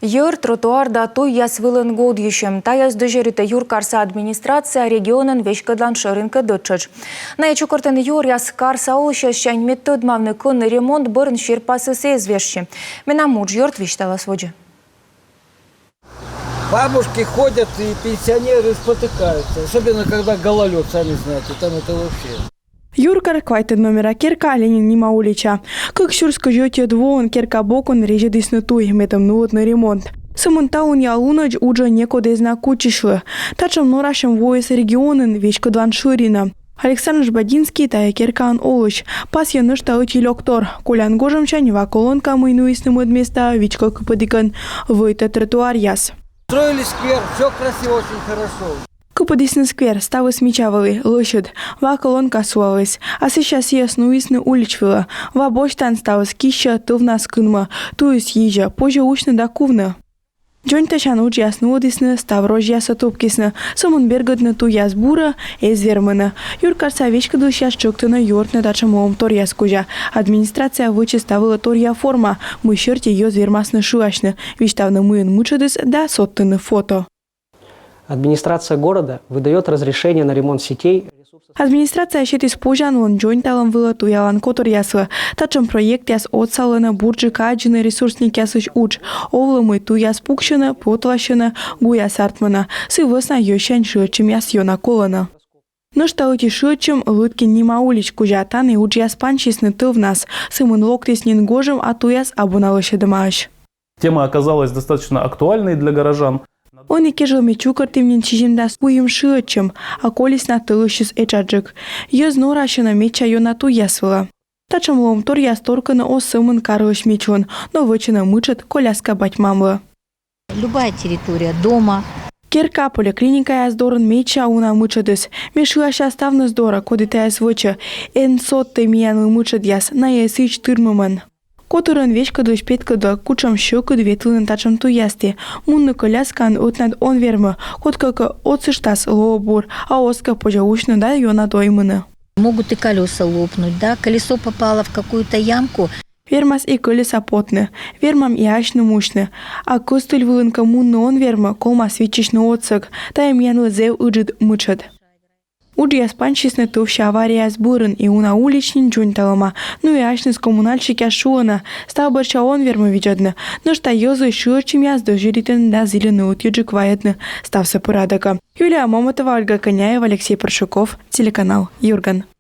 Йыр тротуарда той яс вылын год ещем. Таяс дежерита юркарса администрация регионын вешкадлан шырынка дычыч. На ечукортын юр яс карса олща щань метод мавны кон ремонт бырн шерпасы извещи. Менамуж йорт виштала своджи. Бабушки ходят и пенсионеры спотыкаются. Особенно когда гололед, сами знаете, там это вообще. Юркар квайтын номера керка Ленин Нима улича. Как шурска жёте двоон керка бокон реже диснатуй метам нуотный ремонт. Самонтаун ялунач уже некуда изнакучишлы. Тачам норашем воис регионын вечка длан ширина. Александр Жбадинский тая керкан олыч. Пас янышта локтор. Колян гожемчань ва колонка мыйнуисным места вечка кыпадикан. Выйта тротуар яс. Строили сквер, все красиво, очень хорошо. Купадисный сквер ставы смечавалы, лошадь, ва колонка суалась, а сейчас яснуисны уличвила, ва бочтан става скища, тывна скынма, то есть ежа, позже учно докувна. Джон тачан уч яснуодисны, ставрож яса топкисны, самон бергадны ту ясбура, эзвермана. Юркарса вечка дылщас чоктына юртны дачамовым тор яскужа. Администрация вычеставила торья форма, мы щерти ее звермасны шуашны, виштавны мыын мучадыс да соттыны фото. Администрация города выдает разрешение на ремонт сетей. Администрация счет использован он джойнталом вылоту ялан котор ясла. Тачем проект яс отсалана бурджи каджины ресурсник ясыч уч. Овлымы ту яс пукшина, потлащина, гуя сартмана. Сы высна йощань шырчим яс йона колана. Но что эти шырчим лыткин Нима улич кужатан и уч яс панчисны тыл в нас. Сымын локтис нин гожем, а ту яс абуналыше дымаш. Тема оказалась достаточно актуальной для горожан. Он и кежил мечукартивнин чижимда спуим шырчим, а колись на тылыщис эчаджик. Йоз норашина меча йона ту ясвала. Тачам лом тор ясторкана о сымын карылыш мечон, но вычина мычат коляска батьмамла. Любая территория дома. Керка поликлиника яздорын меча уна мычадыс. Мешылаша ставны здора, кодита яс выча. Эн сотты миян мычад яс, на ясыч тырмыман. Которын вечка дыш петкада кучам щёка дветлын тачам ту ясти. Мунны коляскан отнад он верма, коткака отсыштас лобур, а оска пожаучно да йона доймына. Могут и колеса лопнуть, да? Колесо попало в какую-то ямку. Вермас и колеса потны, вермам и ашны мушны. А костыль вылынка мунны он верма, колма свечичный отсык, та им янлы зев ыджит мычат. Уж я спанчисны тувща авария сбурын и уна уличнин джунталама, ну и ашны с коммунальщики ашуана, стал борча он верма виджадны, но что йозы шурчим яз дожиритен да зеленый утюджик ваятны, стався порадока. Юлия Момотова, Ольга Коняева, Алексей Паршуков, телеканал Юрган.